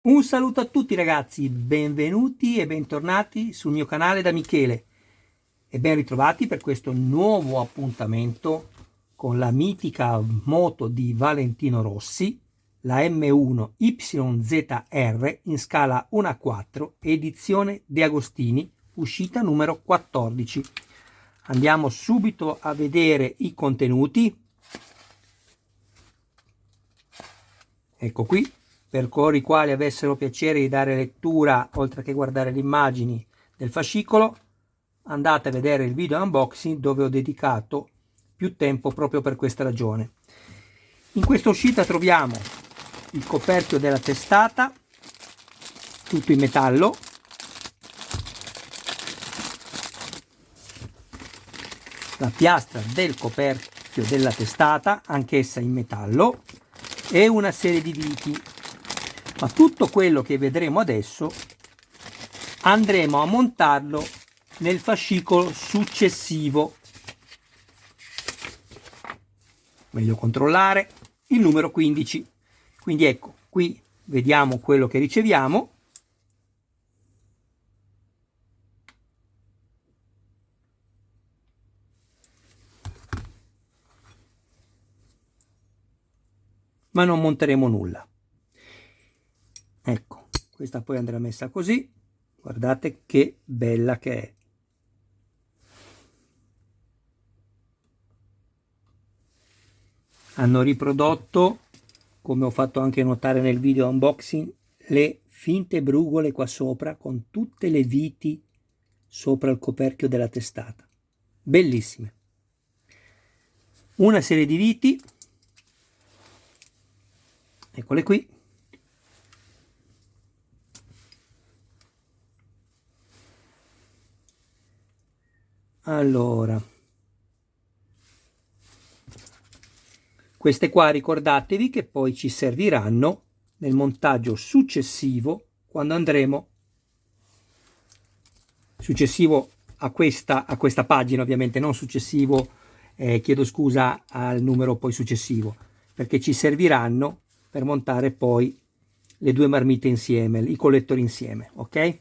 Un saluto a tutti ragazzi, benvenuti e bentornati sul mio canale da Michele e ben ritrovati per questo nuovo appuntamento con la mitica moto di Valentino Rossi, la M1 YZR in scala 1/4 edizione De Agostini, uscita numero 14. Andiamo subito a vedere i contenuti. Ecco qui. Per coloro i quali avessero piacere di dare lettura oltre che guardare le immagini del fascicolo, andate a vedere il video unboxing dove ho dedicato più tempo proprio per questa ragione. In questa uscita troviamo il coperchio della testata, tutto in metallo, la piastra del coperchio della testata, anch'essa in metallo, e una serie di viti. Ma tutto quello che vedremo adesso andremo a montarlo nel fascicolo successivo. Meglio controllare il numero 15. Quindi ecco, qui vediamo quello che riceviamo. Ma non monteremo nulla. Ecco, questa poi andrà messa così. Guardate che bella che è. Hanno riprodotto, come ho fatto anche notare nel video unboxing, le finte brugole qua sopra con tutte le viti sopra il coperchio della testata. Bellissime. Una serie di viti, eccole qui. Allora, queste qua ricordatevi che poi ci serviranno nel montaggio successivo, quando andremo successivo a questa pagina, ovviamente non successivo, chiedo scusa al numero poi successivo, perché ci serviranno per montare poi le due marmite insieme, i collettori insieme, ok?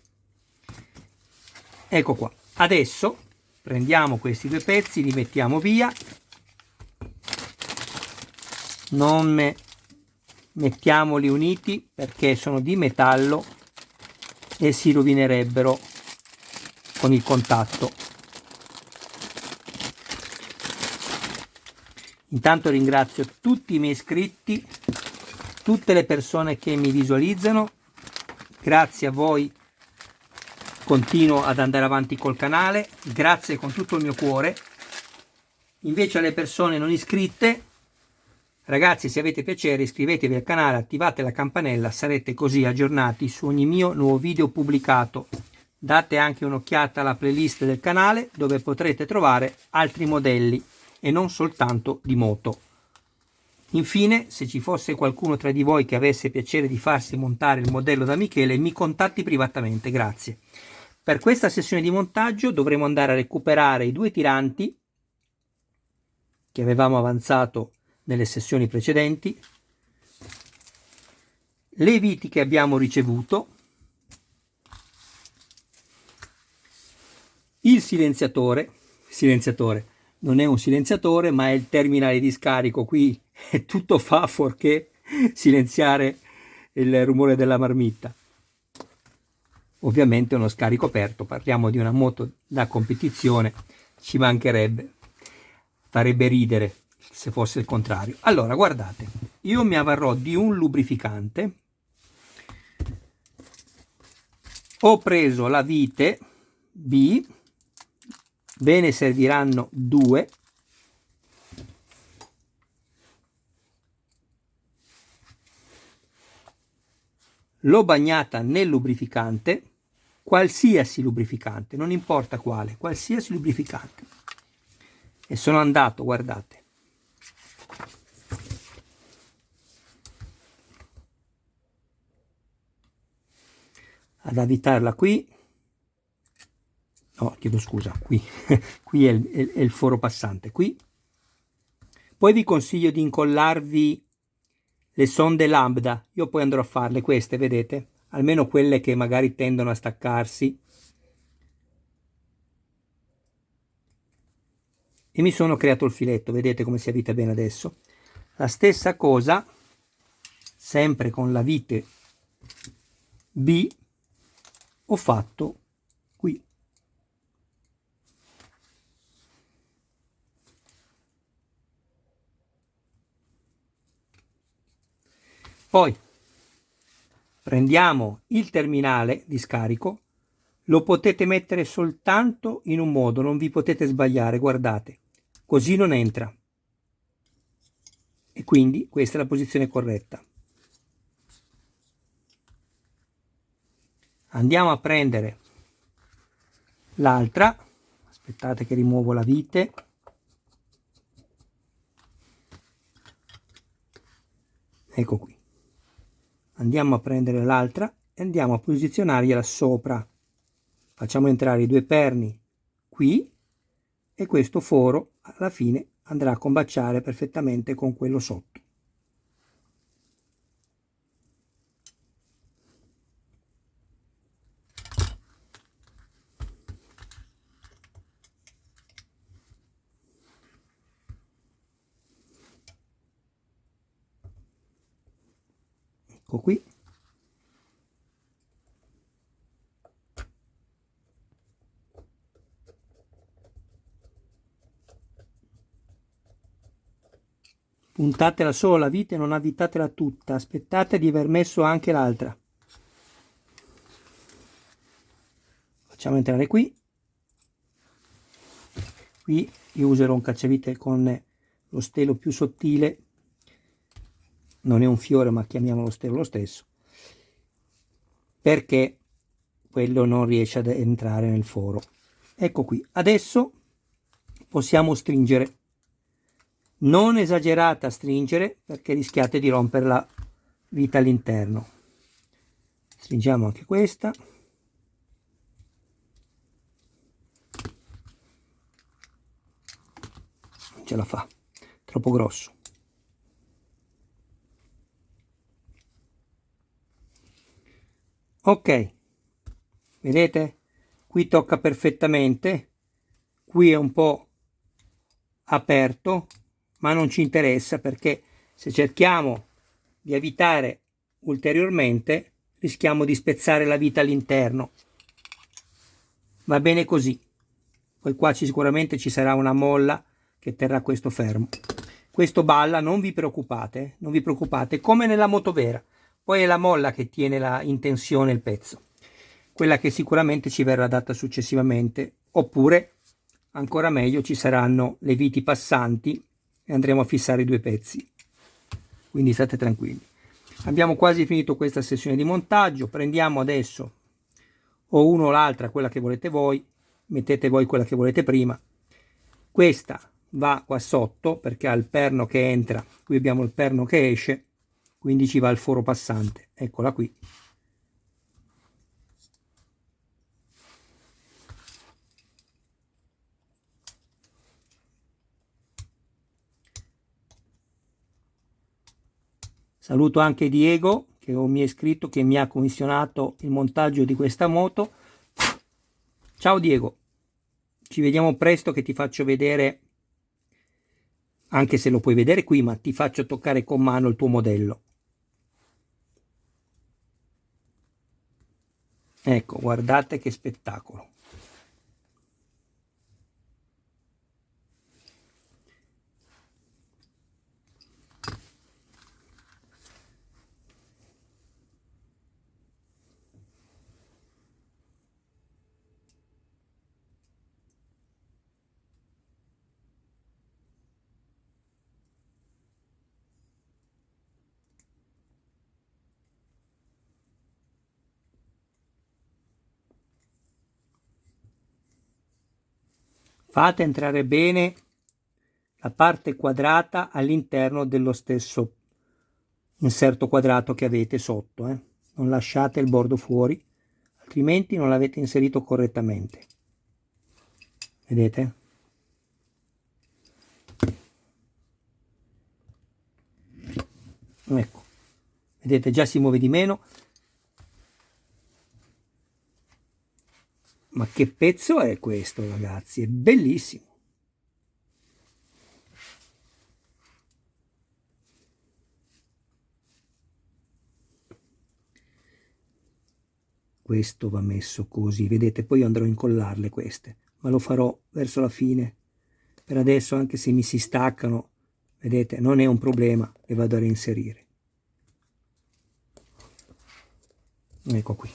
Ecco qua. Adesso prendiamo questi due pezzi, li mettiamo via, non mettiamoli uniti perché sono di metallo e si rovinerebbero con il contatto. Intanto ringrazio tutti i miei iscritti, tutte le persone che mi visualizzano, grazie a voi continuo ad andare avanti col canale, grazie con tutto il mio cuore. Invece alle persone non iscritte, ragazzi, se avete piacere iscrivetevi al canale, attivate la campanella, sarete così aggiornati su ogni mio nuovo video pubblicato. Date anche un'occhiata alla playlist del canale dove potrete trovare altri modelli e non soltanto di moto. Infine, se ci fosse qualcuno tra di voi che avesse piacere di farsi montare il modello da Michele, mi contatti privatamente, grazie. Per questa sessione di montaggio dovremo andare a recuperare i due tiranti che avevamo avanzato nelle sessioni precedenti, le viti che abbiamo ricevuto, il silenziatore, non è un silenziatore ma è il terminale di scarico, qui tutto fa fuorché silenziare il rumore della marmitta. Ovviamente uno scarico aperto, parliamo di una moto da competizione, ci mancherebbe, farebbe ridere se fosse il contrario. Allora guardate, io mi avvarrò di un lubrificante, ho preso la vite B, ve ne serviranno due, l'ho bagnata nel lubrificante, qualsiasi lubrificante, non importa quale, qualsiasi lubrificante, e sono andato, guardate, ad avvitarla qui, no, chiedo scusa, qui, qui è il foro passante, qui. Poi vi consiglio di incollarvi le sonde lambda, io poi andrò a farle queste, vedete? Almeno quelle che magari tendono a staccarsi. E mi sono creato il filetto, vedete come si avvita bene adesso. La stessa cosa, sempre con la vite B, ho fatto qui. Poi prendiamo il terminale di scarico, lo potete mettere soltanto in un modo, non vi potete sbagliare, guardate, così non entra. E quindi questa è la posizione corretta. Andiamo a prendere l'altra, aspettate che rimuovo la vite. Ecco qui. Andiamo a prendere l'altra e andiamo a posizionargliela sopra. Facciamo entrare i due perni qui e questo foro alla fine andrà a combaciare perfettamente con quello sotto. Ecco qui. Puntatela solo la vite, non avvitatela tutta, aspettate di aver messo anche l'altra. Facciamo entrare qui. Qui io userò un cacciavite con lo stelo più sottile, non è un fiore ma chiamiamolo stelo lo stesso, perché quello non riesce ad entrare nel foro. Ecco qui, adesso possiamo stringere. Non esagerate a stringere perché rischiate di rompere la vita all'interno. Stringiamo anche questa. Non ce la fa, troppo grosso. Ok, vedete? Qui tocca perfettamente, qui è un po' aperto, ma non ci interessa perché se cerchiamo di avvitare ulteriormente rischiamo di spezzare la vita all'interno. Va bene così. Poi qua sicuramente ci sarà una molla che terrà questo fermo. Questo balla, non vi preoccupate, come nella moto vera. Poi è la molla che tiene in tensione il pezzo, quella che sicuramente ci verrà data successivamente, oppure ancora meglio ci saranno le viti passanti e andremo a fissare i due pezzi, quindi state tranquilli. Abbiamo quasi finito questa sessione di montaggio. Prendiamo adesso o uno o l'altra, quella che volete voi, mettete voi quella che volete prima. Questa va qua sotto perché ha il perno che entra, qui abbiamo il perno che esce, quindi ci va il foro passante. Eccola qui. Saluto anche Diego che mi è iscritto, che mi ha commissionato il montaggio di questa moto. Ciao Diego, ci vediamo presto che ti faccio vedere, anche se lo puoi vedere qui, ma ti faccio toccare con mano il tuo modello. Ecco, guardate che spettacolo. Fate entrare bene la parte quadrata all'interno dello stesso inserto quadrato che avete sotto. Non lasciate il bordo fuori, altrimenti non l'avete inserito correttamente. Vedete? Ecco, vedete già si muove di meno. Ma che pezzo è questo, ragazzi? È bellissimo. Questo va messo così, vedete, poi andrò a incollarle queste, ma lo farò verso la fine. Per adesso, anche se mi si staccano, vedete, non è un problema, le vado a reinserire. Ecco qui.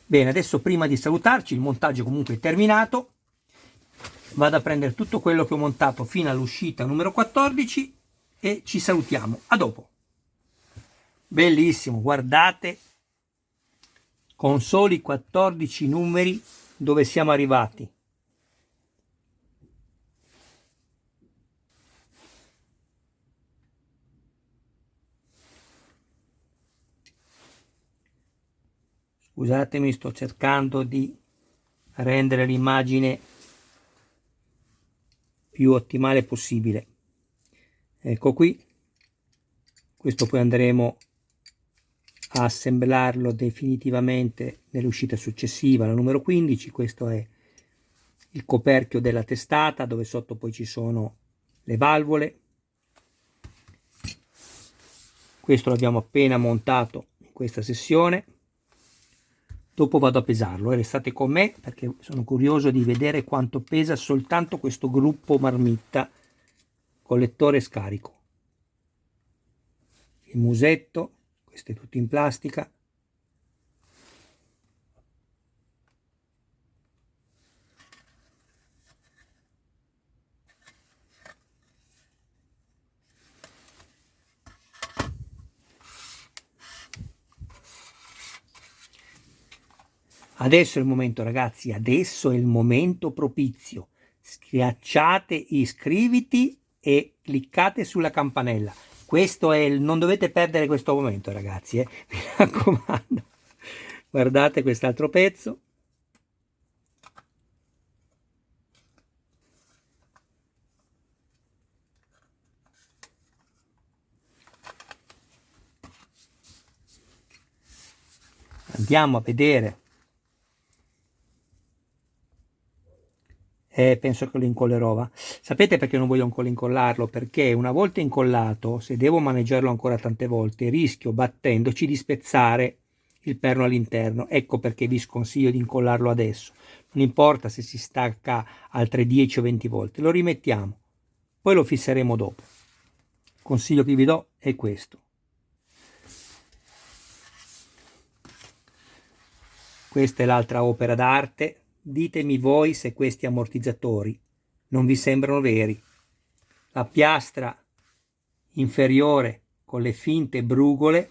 Bene, adesso prima di salutarci, il montaggio comunque è terminato. Vado a prendere tutto quello che ho montato fino all'uscita numero 14 e ci salutiamo. A dopo. Bellissimo, guardate, con soli 14 numeri dove siamo arrivati. Scusatemi, sto cercando di rendere l'immagine più ottimale possibile. Ecco qui, questo poi andremo a assemblarlo definitivamente nell'uscita successiva, la numero 15. Questo è il coperchio della testata, dove sotto poi ci sono le valvole. Questo l'abbiamo appena montato in questa sessione. Dopo vado a pesarlo e restate con me perché sono curioso di vedere quanto pesa soltanto questo gruppo marmitta con lettore e scarico. Il musetto, questo è tutto in plastica. Adesso è il momento, ragazzi, adesso è il momento propizio. Schiacciate iscriviti e cliccate sulla campanella. Questo è non dovete perdere questo momento, ragazzi, mi raccomando. Guardate quest'altro pezzo. Andiamo a vedere. Penso che lo incollerò, va. Sapete perché non voglio ancora incollarlo? Perché una volta incollato, se devo maneggiarlo ancora tante volte, rischio battendoci di spezzare il perno all'interno. Ecco perché vi sconsiglio di incollarlo adesso. Non importa se si stacca altre 10 o 20 volte, lo rimettiamo, poi lo fisseremo dopo. Il consiglio che vi do è questo. Questa è l'altra opera d'arte. Ditemi voi se questi ammortizzatori non vi sembrano veri. La piastra inferiore con le finte brugole,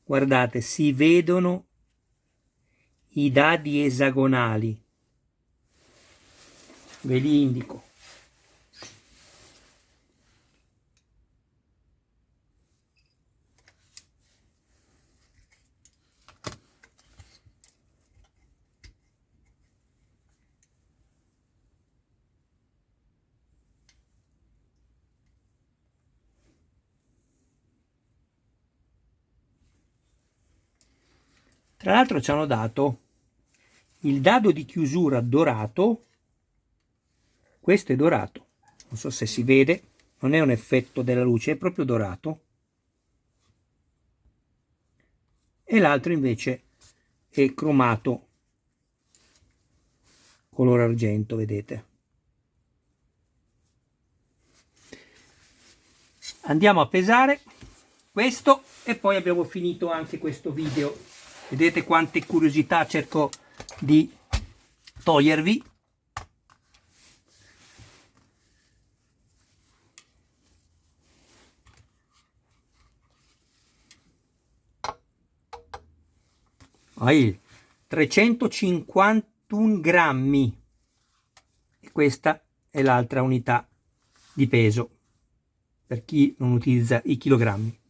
guardate, si vedono i dadi esagonali. Ve li indico. Tra l'altro ci hanno dato il dado di chiusura dorato. Questo è dorato, non so se si vede, non è un effetto della luce, è proprio dorato. E l'altro invece è cromato color argento, vedete. Andiamo a pesare questo e poi abbiamo finito anche questo video. Vedete quante curiosità cerco di togliervi. Hai 351 grammi e questa è l'altra unità di peso per chi non utilizza i chilogrammi.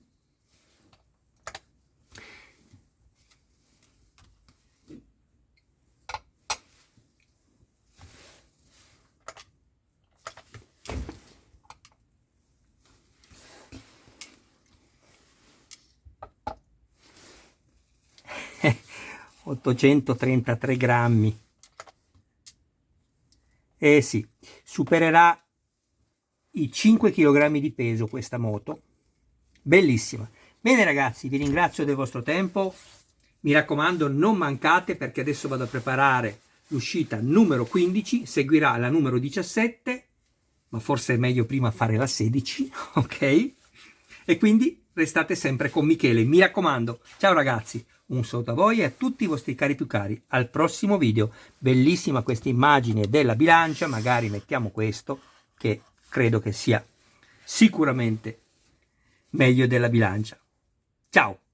833 grammi. Eh sì, supererà i 5 kg di peso questa moto. Bellissima. Bene ragazzi, vi ringrazio del vostro tempo. Mi raccomando, non mancate, perché adesso vado a preparare l'uscita numero 15, seguirà la numero 17, ma forse è meglio prima fare la 16, ok? E quindi restate sempre con Michele, mi raccomando. Ciao ragazzi, un saluto a voi e a tutti i vostri cari più cari. Al prossimo video. Bellissima questa immagine della bilancia, magari mettiamo questo, che credo che sia sicuramente meglio della bilancia. Ciao!